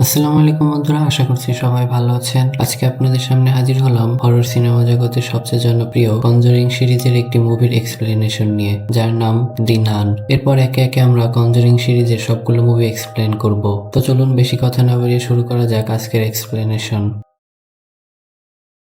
আসসালামু আলাইকুম বন্ধুরা, আশা করছি সবাই ভালো আছেন। আজকে আপনাদের সামনে হাজির হলাম হরর সিনেমা জগতের সবচেয়ে জনপ্রিয় কনজারিং সিরিজের একটি মুভির এক্সপ্লেনেশন নিয়ে, যার নাম দি নান। এরপর একে একে আমরা কনজারিং সিরিজের সবগুলো মুভি এক্সপ্লেন করব। তো চলুন বেশি কথা না বাড়িয়ে শুরু করা যাক আজকের এক্সপ্লেনেশন।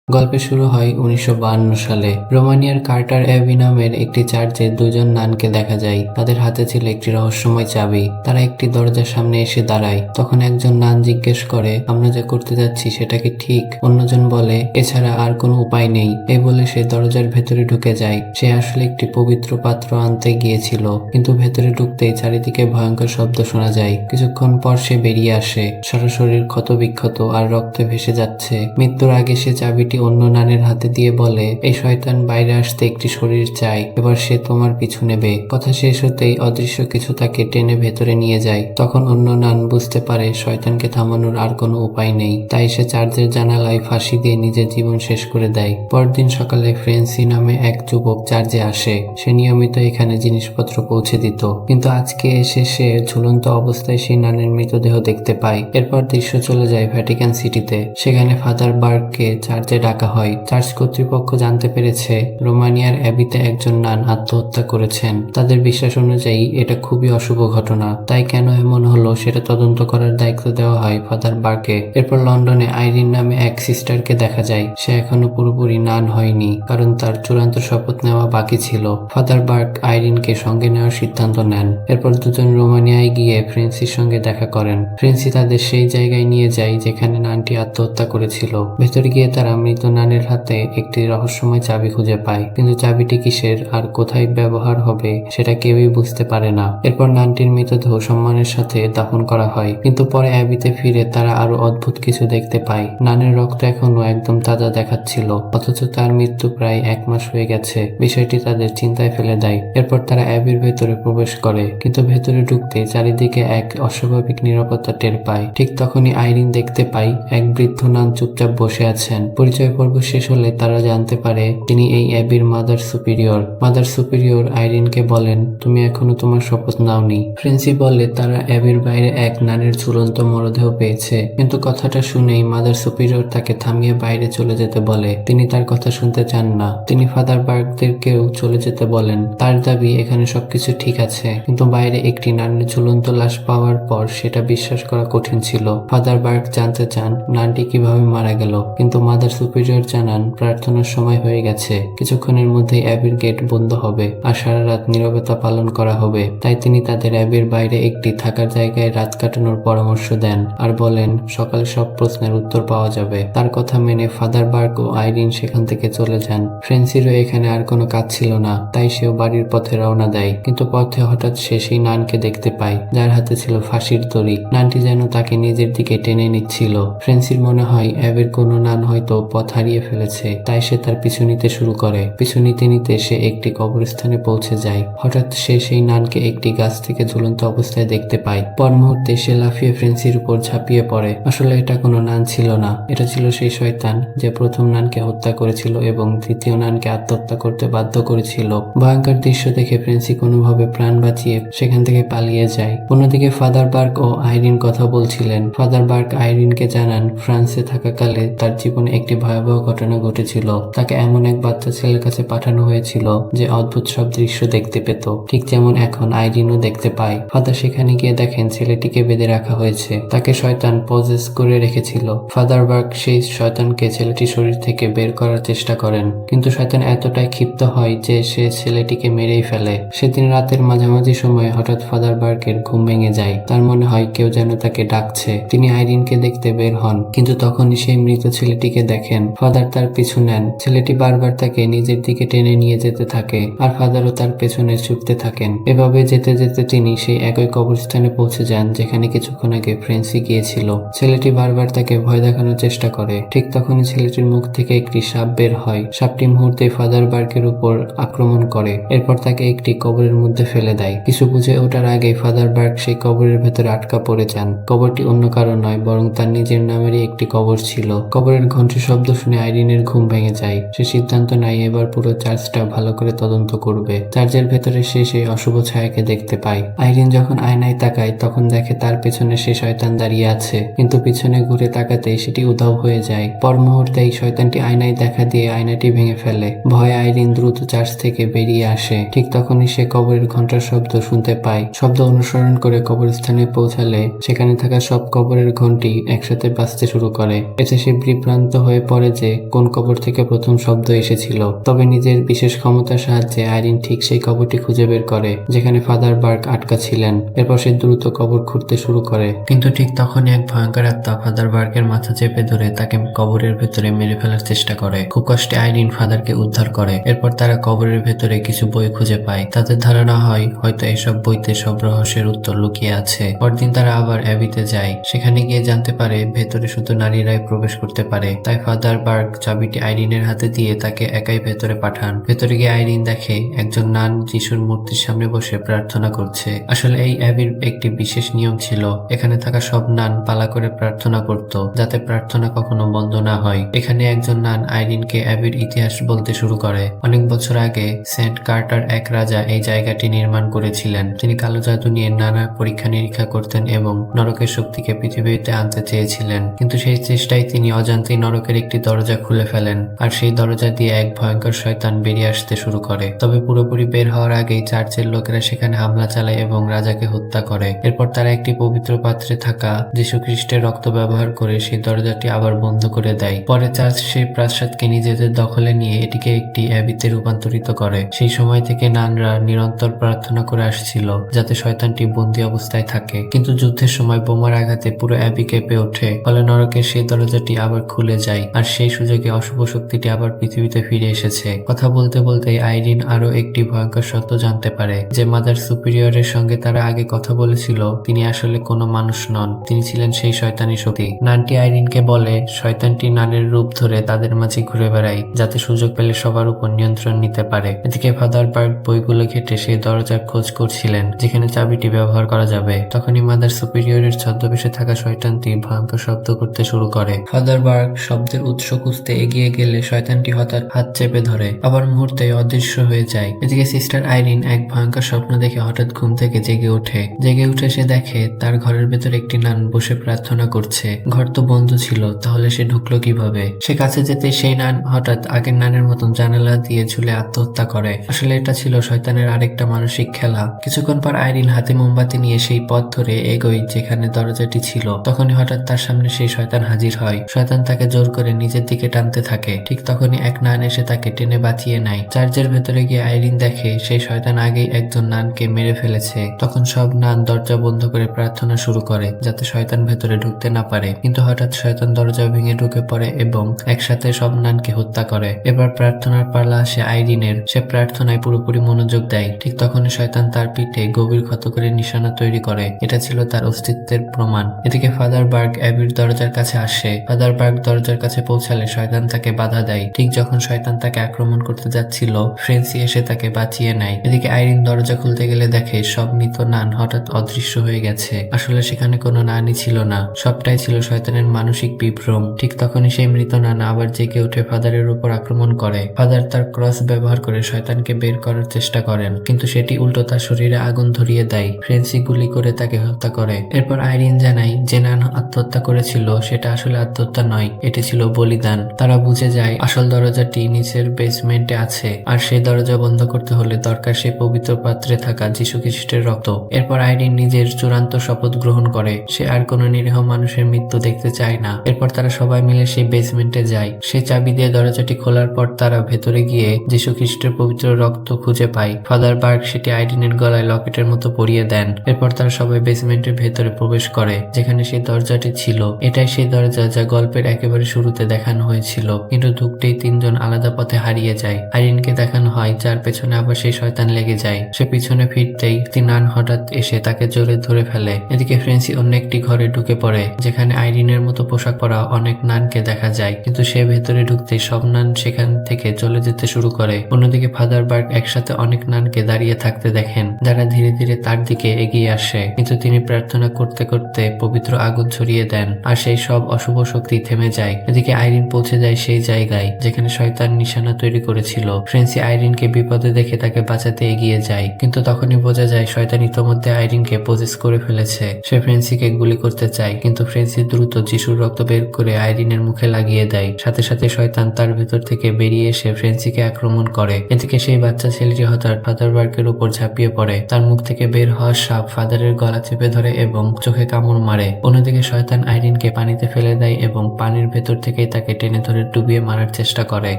গল্পের শুরু হয় 1952 সালে। রোমানিয়ার কার্টার অ্যাবি নামের একটি চার্চে দুজন নানকে দেখা যায়। তাদের হাতে ছিল একটি রহস্যময় চাবি। তারা একটি দরজার সামনে এসে দাঁড়ায়। তখন একজন নান জিজ্ঞেস করে, আমরা যা করতে যাচ্ছি সেটা কি ঠিক? অন্যজন বলে, এছাড়া আর কোনো উপায় নেই। এই বলে সে দরজার ভেতরে ঢুকে যায়। সে আসলে একটি পবিত্র পাত্র আনতে গিয়েছিল, কিন্তু ভেতরে ঢুকতেই চারিদিকে ভয়ঙ্কর শব্দ শোনা যায়। কিছুক্ষণ পর সে বেরিয়ে আসে। সারা শরীর ক্ষতবিক্ষত আর রক্তে ভেসে যাচ্ছে। মৃত্যুর আগে সে চাবিটি অন্য নানের হাতে দিয়ে বলে, এই শয়তান বাইরে আসতে একটি শরীর চাই, এবার সে তোমার পিছু নেবে। কথা শেষ হতেই অদৃশ্য কিছু তাকে টেনে ভেতরে নিয়ে যায়। তখন অন্য নান বুঝতে পারে শয়তানকে থামানোর আর কোনো উপায় নেই। তাই সে চার্চের জানালায় ফাঁসি দিয়ে নিজের জীবন শেষ করে দেয়। পরদিন সকালে ফ্রেন্সি নামে এক যুবক চার্চে আসে। সে নিয়মিত এখানে জিনিসপত্র পৌঁছে দিত, কিন্তু আজকে এসে সে ঝুলন্ত অবস্থায় সেই নানের মৃতদেহ দেখতে পায়। এরপর দৃশ্য চলে যায় ভ্যাটিকান সিটিতে। সেখানে ফাদার বার্গকে চার্চে ডাকা হয়। চার্চ কর্তৃপক্ষ জানতে পেরেছে রোমানিয়ার অ্যাবিতে একজন নান আত্মহত্যা করেছেন। তাদের বিশ্বাস অনুযায়ী এটা খুবই অশুভ ঘটনা। তাই কেন এমন হলো সেটা তদন্ত করার দায়িত্ব দেওয়া হয় ফাদার বার্গকে। এরপর লন্ডনে আইরিন নামে এক সিস্টারকে দেখা যায়। সে এখনো পুরোপুরি নান হয়নি, কারণ তার চূড়ান্ত শপথ নেওয়া বাকি ছিল। ফাদার বার্গ আইরিনকে সঙ্গে নেওয়ার সিদ্ধান্ত নেন। এরপর দুজন রোমানিয়ায় গিয়ে ফ্রেন্সির সঙ্গে দেখা করেন। ফ্রেন্সি তাদের সেই জায়গায় নিয়ে যায় যেখানে নানটি আত্মহত্যা করেছিল। ভেতরে গিয়ে তারা মৃত নানের হাতে একটি রহস্যময় চাবি খুঁজে পায়, কিন্তু চাবিটি কিসের আর কোথায় ব্যবহার হবে সেটা কেউই বুঝতে পারে না। এরপর নানটির মৃতদেহ সম্মানের সাথে দাফন করা হয়, কিন্তু পরে অ্যাবিতে ফিরে তারা আরো অদ্ভুত কিছু দেখতে পায়। নানের রক্ত এখনো একদম তাজা দেখাচ্ছিল, অথচ তার মৃত্যু প্রায় 1 মাস হয়ে গেছে। বিষয়টি তাদের চিন্তায় ফেলে দেয়। এরপর তারা অ্যাবির ভেতরে প্রবেশ করে, কিন্তু ভেতরে ঢুকতে চারিদিকে এক অস্বাভাবিক নিরাপত্তা টের পায়। ঠিক তখনই আইরিন দেখতে পায় এক বৃদ্ধ নান চুপচাপ বসে আছেন। পরিচয় পর্ব শেষ হলে তারা জানতে পারে তিনি এই অ্যাবির মাদার সুপিরিয়র। মাদার সুপিরিয়র আইরিনকে বলেন, তুমি এখনো তোমার শপথ নাওনি। ফ্রেন্সি বলে তারা অ্যাবির বাইরে এক নানের ঝুলন্ত মরদেহ পেয়েছে, কিন্তু কথাটা শুনেই মাদার সুপিরিয়র তাকে থামিয়ে বাইরে চলে যেতে বলে। তিনি তার কথা শুনতে চান না। তিনি ফাদার বার্গদেরকেও চলে যেতে বলেন। তার দাবি এখানে সবকিছু ঠিক আছে, কিন্তু বাইরে একটি নানের ঝুলন্ত লাশ পাওয়ার পর সেটা বিশ্বাস করা কঠিন ছিল। ফাদার বার্গ জানতে চান নানটি কিভাবে মারা গেল, কিন্তু মাদার সুপিরিয়র জানান প্রার্থনার সময় হয়ে গেছে। কিছুক্ষণের মধ্যেই অ্যাবির গেট বন্ধ হবে আর সারা রাত নীরবতা পালন করা হবে। তাই তিনি তাদের অ্যাবির বাইরে একটি থাকার জায়গায় রাত কাটানোর পরামর্শ দেন আর বলেন সকালে সব প্রশ্নের উত্তর পাওয়া যাবে। তার কথা মেনে ফাদার বার্গ ও আইরিন সেখান থেকে চলে যান। ফ্রেন্সিরও এখানে আর কোনো কাজ ছিল না, তাই সেও বাড়ির পথে রওনা দেয়। কিন্তু পথে হঠাৎ সে সেই নানকে দেখতে পায়, যার হাতে ছিল ফাঁসির দড়ি। নানটি যেন তাকে নিজের দিকে টেনে নিচ্ছিল। ফ্রেন্সির মনে হয় অ্যাবির কোনো নান হয়তো পথ হারিয়ে ফেলেছে, তাই সে তার পিছু নিতে শুরু করে। পিছু নিতে নিতে সে একটি কবরস্থানে পৌঁছে যায়। হঠাৎ সে সেই নানকে একটি গাছ থেকে ঝুলন্ত অবস্থায় দেখতে পায়। পর মুহূর্তে সে লাফিয়ে ফ্রেন্সির উপর ঝাঁপিয়ে পড়ে। আসলে এটা কোনো নান ছিল না, এটা ছিল সেই শয়তান যে প্রথম নানকে হত্যা করেছিল এবং দ্বিতীয় নানকে আত্মহত্যা করতে বাধ্য করেছিল। ভয়ঙ্কর দৃশ্য দেখে ফ্রেন্সি কোনোভাবে প্রাণ বাঁচিয়ে সেখান থেকে পালিয়ে যায়। অন্যদিকে ফাদার বার্গ ও আইরিন কথা বলছিলেন। ফাদার বার্গ আইরিনকে জানান ফ্রান্সে থাকাকালে তার জীবনে একটি ভয়াবহ ঘটনা ঘটেছিল। তাকে এমন এক বাচ্চা ছেলের কাছে পাঠানো হয়েছিল যে অদ্ভুত সব দৃশ্য দেখতে পেত, ঠিক যেমন এখন আইরিনও দেখতে পায়। ফাদার সেখানে গিয়ে দেখেন ছেলেটিকে বেঁধে রাখা হয়েছে। তাকে শয়তান পজেস করে রেখেছিল। ফাদার বার্গ সেই শয়তানকে ছেলেটির শরীর থেকে বের করার চেষ্টা করেন, কিন্তু শয়তান এতটাই ক্ষিপ্ত হয় যে সে ছেলেটিকে মেরেই ফেলে। সেদিন রাতের মাঝামাঝি সময়ে হঠাৎ ফাদার বার্গের ঘুম ভেঙে যায়। তার মনে হয় কেউ যেন তাকে ডাকছে। তিনি আইরিনকে দেখতে বের হন, কিন্তু তখনই সেই মৃত ছেলেটিকে দেখেন। ফাদার তার পিছু নেন। ছেলেটি বারবার তাকে নিজের দিকে টেনে নিয়ে যেতে থাকে আর ফাদারও তার পেছনে ছুটতে থাকেন। এভাবে যেতে যেতে তিনি সেই একই কবরস্থানে পৌঁছে যান যেখানে কিছুক্ষণ আগে ফ্রেন্সি গিয়েছিল। ছেলেটি বারবার তাকে ভয় দেখানোর চেষ্টা করে। ঠিক তখনই ছেলেটির মুখ থেকে একটি সাপ বের হয়। সাপটি মুহূর্তে ফাদার বার্গের উপর আক্রমণ করে, এরপর তাকে একটি কবরের মধ্যে ফেলে দেয়। কিছু বুঝে ওঠার আগে ফাদার বার্গ সেই কবরের ভেতরে আটকা পড়ে যান। কবরটি অন্য কারো নয়, বরং তার নিজের নামেরই একটি কবর ছিল। কবরের ঘন্টি শব্দ শুনে আইরিনের ঘুম ভেঙে যায়। সে সিদ্ধান্ত নেয় এবার পুরো চার্চটা ভালো করে তদন্ত করবে। চার্চের ভেতরে সে সেই অশুভ ছায়াকে দেখতে পায়। আইরিন যখন আয়নায় তাকায় তখন দেখে তার পেছনে সে শয়তান দাঁড়িয়ে আছে, কিন্তু পিছনে ঘুরে তাকাতেই সেটি উধাও হয়ে যায়। পর মুহূর্তেই শয়তানটি আয়নায় দেখা দিয়ে আয়নাটি ভেঙে ফেলে। ভয়ে আইরিন দ্রুত চার্চ থেকে বেরিয়ে আসে। ঠিক তখনই সে কবরের ঘন্টার শব্দ শুনতে পায়। শব্দ অনুসরণ করে কবরস্থানে পৌঁছালে সেখানে থাকা সব কবরের ঘন্টি একসাথে বাজতে শুরু করে। এতে সে বিভ্রান্ত হয়ে পড়ে যে কোন কবর থেকে প্রথম শব্দ এসেছিল। তবে নিজের বিশেষ ক্ষমতার সাহায্যে আইরিন ঠিক সেই কবরটি খুঁজে বের করে যেখানে ফাদার বার্গ আটকা ছিলেন। এরপর সে দ্রুত কবর খুঁড়তে শুরু করে, কিন্তু ঠিক তখনই এক ভয়ঙ্কর আত্মা ফাদার বার্গের মাথা চেপে ধরে তাকে কবরের ভেতরে মেরে ফেলার চেষ্টা করে। খুব কষ্টে আইরিন ফাদারকে উদ্ধার করে। এরপর তারা কবরের ভেতরে কিছু বই খুঁজে পায়। তাদের ধারণা হয় হয়তো এসব বইতে সব রহস্যের উত্তর লুকিয়ে আছে। পরদিন তারা আবার অ্যাবিতে যায়। সেখানে গিয়ে জানতে পারে ভেতরে শুধু নারীরাই প্রবেশ করতে পারে। তাই ফাদার বার্গ চাবিটি আইরিনের হাতে দিয়ে তাকে একাই ভেতরে পাঠান। ভেতরে গিয়ে আইরিন দেখে একজন নান যিশুর মূর্তির সামনে বসে প্রার্থনা করছে। আসলে এই অ্যাবির একটি বিশেষ নিয়ম ছিল, এখানে থাকা সব নান পালা করে প্রার্থনা করত যাতে প্রার্থনা কখনো বন্ধ না হয়। এখানে একজন নান আইরিনকে অ্যাবির ইতিহাস বলতে শুরু করে। অনেক বছর আগে সেন্ট কার্টার এক রাজা এই জায়গাটি নির্মাণ করেছিলেন। তিনি কালো জাদু নিয়ে নানা পরীক্ষা নিরীক্ষা করতেন এবং নরকের শক্তিকে পৃথিবীতে আনতে চেয়েছিলেন। কিন্তু সেই চেষ্টায় তিনি অজান্তেই নরকের একটি দরজা খুলে ফেলেন, আর সেই দরজা দিয়ে এক ভয়ঙ্কর শয়তান বেরিয়ে আসতে শুরু করে। তবে পুরোপুরি বের হওয়ার আগেই চার্চের লোকেরা সেখানে হামলা চালায় এবং রাজাকে হত্যা করে। এরপর তারা একটি পবিত্র পাত্রে থাকা যীশু খ্রিস্টের রক্ত ব্যবহার করে সেই দরজাটি আবার বন্ধ করে দেয়। পরে চার্চ সেই প্রাসাদকে নিজেদের দখলে নিয়ে এটিকে একটি অ্যাবিতে রূপান্তরিত করে। সেই সময় থেকে নানরা নিরন্তর প্রার্থনা করে আসছিল যাতে শয়তানটি বন্দী অবস্থায় থাকে। কিন্তু যুদ্ধের সময় বোমার আঘাতে পুরো অ্যাবি কেঁপে ওঠে। ফলে নরকের সেই দরজাটি আবার খুলে যায়, আর সেই সুযোগে অশুভ শক্তিটি আবার পৃথিবীতে ফিরে এসেছে। কথা বলতে বলতে আইরিন আরো একটি ভয়ঙ্কর সত্য জানতে পারে যে মাদার সুপিরিয়রের সঙ্গে তারা আগে কথা বলেছিল তিনি আসলে কোনো মানুষ নন, তিনি ছিলেন সেই শয়তানি শক্তি। নানটি আইরিনকে বলে শয়তানটি নানের রূপ ধরে তাদের মাঝে ঘুরে বেড়ায় যাতে সুযোগ পেলে সবার উপর নিয়ন্ত্রণ নিতে পারে। এদিকে ফাদার বার্গ বইগুলো ঘেটে সেই দরজার খোঁজ করছিলেন যেখানে চাবিটি ব্যবহার করা যাবে। তখনই মাদার সুপিরিয়রের ছদ্মবেশে থাকা শয়তানটি ভয়ঙ্কর শব্দ করতে শুরু করে। ফাদার বার্গ শব্দের উৎস খুঁজতে এগিয়ে গেলে শয়তানটি হঠাৎ হাত চেপে ধরে, আবার মুহূর্তে অদৃশ্য হয়ে যায়। এদিকে সিস্টার আইরিন এক ভয়ঙ্কর স্বপ্ন দেখে হঠাৎ ঘুম থেকে জেগে ওঠে। জেগে উঠে সে দেখে তার ঘরের ভেতর একটি নান বসে প্রার্থনা করছে। ঘর তো বন্ধ ছিল, তাহলে সে ঢুকলো কিভাবে? সে কাছে যেতে সেই নান হঠাৎ আগের নানের মতন জানালা দিয়ে ঝুলে আত্মহত্যা করে। আসলে এটা ছিল শয়তানের আরেকটা মানসিক খেলা। কিছুক্ষণ পর আইরিন হাতে মোমবাতি নিয়ে সেই পথ ধরে এগোয় যেখানে দরজাটি ছিল। তখনই হঠাৎ তার সামনে সেই শয়তান হাজির হয়। শয়তান তাকে জোর করে নিজের দিকে টানতে থাকে। ঠিক তখনই এক নান এসে তাকে টেনে বাঁচিয়ে নেয়। চার্চের ভেতরে গিয়ে আইরিন দেখে সেই শয়তান আগেই একজন নানকে মেরে ফেলেছে। তখন সব নান দরজা বন্ধ করে প্রার্থনা শুরু করে যাতে শয়তান ভেতরে ঢুকতে না পারে। কিন্তু হঠাৎ শয়তান দরজা ভেঙে ঢুকে পড়ে এবং একসাথে সব নানকে হত্যা করে। এবার প্রার্থনার পালা আসে আইরিনের। সে প্রার্থনায় পুরোপুরি মনোযোগ দেয়। ঠিক তখনই শয়তান তার পিঠে গভীর ক্ষত করে নিশানা তৈরি করে। এটা ছিল তার অস্তিত্বের প্রমাণ। এদিকে ফাদার বার্গ অ্যাবির দরজার কাছে আসে। ফাদার বার্গ দরজার কাছে পৌঁছালে শয়তান তাকে বাধা দেয়। ঠিক যখন শয়তান তাকে আক্রমণ করতে যাচ্ছিল ফ্রেন্সি এসে তাকে বাঁচিয়ে নেয়। এদিকে আইরিন দরজা খুলতে গেলে দেখে সব মৃত নান হঠাৎ অদৃশ্য হয়ে গেছে। আসলে সেখানে কোনো নানই ছিল না, সবটাই ছিল শয়তানের মানসিক বিভ্রম। ঠিক তখনই সেই মৃত নান আবার জেগে উঠে ফাদারের উপর আক্রমণ করে। ফাদার তার ক্রস ব্যবহার করে শয়তানকে বের করার চেষ্টা করেন, কিন্তু সেটি উল্টো তার শরীরে আগুন ধরিয়ে দেয়। ফ্রেন্সি গুলি করে তাকে হত্যা করে। এরপর আইরিন জানায় যে নান আত্মহত্যা করেছিল সেটা আসলে আত্মহত্যা নয়, এটি ছিল বলিদান। তারা বুঝে যায় আসল দরজাটি নিচের বেসমেন্টে আছে, আর সেই দরজা বন্ধ করতে হলে দরকার সেই পবিত্র পাত্রে থাকা যীশু খ্রিস্টের রক্ত। এরপর আইরিন নিজের চূড়ান্ত শপথ গ্রহণ করে সে আর কোনো নিরীহ মানুষের মৃত্যু দেখতে চায় না। এরপর তারা সবাই মিলে সেই বেসমেন্টে যায়। সেই চাবি দিয়ে দরজাটি খোলার পর তারা ভেতরে গিয়ে যীশু খ্রিস্টের পবিত্র রক্ত খুঁজে পায়। ফাদার বার্গ সেটি আইরিনের গলায় লকেটের মতো পরিয়ে দেন। এরপর তারা সবাই বেসমেন্টের ভেতরে প্রবেশ করে যেখানে সেই দরজাটি ছিল। এটাই সেই দরজা যা গল্পের একেবারে শুরুতে দেখানো হয়েছিল, কিন্তু ঢুকতেই তিনজন আলাদা পথে হারিয়ে যায়। আইরিনকে দেখানো হয় যার পেছনে আবার সেই শয়তান লেগে যায়। সে পিছনে ফিরতেই একটি নান হঠাৎ এসে তাকে জোরে ধরে ফেলে। এদিকে ফ্রেন্সি অন্য একটি ঘরে ঢুকে পড়ে যেখানে আইরিনের মতো পোশাক পরা অনেক নানকে দেখা যায়, কিন্তু সে ভেতরে ঢুকতে সব নান সেখান থেকে চলে যেতে শুরু করে। অন্যদিকে ফাদার বার্গ একসাথে অনেক নানকে দাঁড়িয়ে থাকতে দেখেন যারা ধীরে ধীরে তার দিকে এগিয়ে আসে, কিন্তু তিনি প্রার্থনা করতে করতে পবিত্র আগুন ছড়িয়ে দেন আর সেই সব অশুভ শক্তি থেমে যায়। এদিকে আইরিন পৌঁছে যায় সেই জায়গায় যেখানে শয়তান নিশানা তৈরি করেছিল। ফ্রেন্সি আইরিনকে বিপদে দেখে তাকে বাঁচাতে এগিয়ে যায়, কিন্তু তখনই বোঝা যায় শয়তান ইতোমধ্যে আইরিনকে পজেস করে ফেলেছে। সে ফ্রেন্সিকে গুলি করতে চায়, কিন্তু ফ্রেন্সি দ্রুত যিশুর রক্ত বের করে আইরিনের মুখে লাগিয়ে দেয়। সাথে সাথে শয়তান তার ভেতর থেকে বেরিয়ে এসে ফ্রেন্সিকে আক্রমণ করে। এদিকে সেই বাচ্চা ছেলেটি হঠাৎ ফাদার বার্কের উপর ঝাঁপিয়ে পড়ে। তার মুখ থেকে বের হওয়া সাপ ফাদারের গলা চেপে ধরে এবং চোখে কামড় মারে। অন্যদিকে শয়তান আইরিনকে পানিতে ফেলে দেয় এবং পানির ভেতর থেকেই তাকে টেনে ধরে ডুবিয়ে মারার চেষ্টা করে।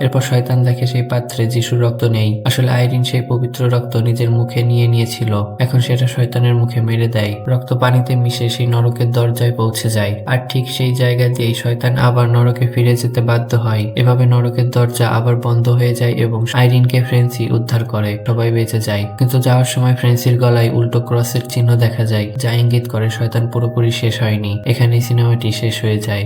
এরপর শয়তান দেখে সেই পাত্রে যিশুর রক্ত নেই। আসলে আইরিন সেই পবিত্র রক্ত নিজের মুখে নিয়েছিল। এখন সেটা শয়তানের মুখে মেরে দেয়। রক্ত পানিতে মিশে সেই নরকের দরজায় পৌঁছে যায়। আর ঠিক সেই জায়গা দিয়েই শয়তান আবার নরকে ফিরে যেতে বাধ্য হয়। এভাবে নরকের দরজা আবার বন্ধ হয়ে যায় এবং আইরিনকে ফ্রেন্সি উদ্ধার করে। সবাই বেঁচে যায়, কিন্তু যাওয়ার সময় ফ্রেন্সির গলায় উল্টো ক্রসের চিহ্ন দেখা যায়, যা ইঙ্গিত করে শয়তান পুরোপুরি শেষ হয়নি। এখানেই সিনেমাটি শেষ হয়ে যায়।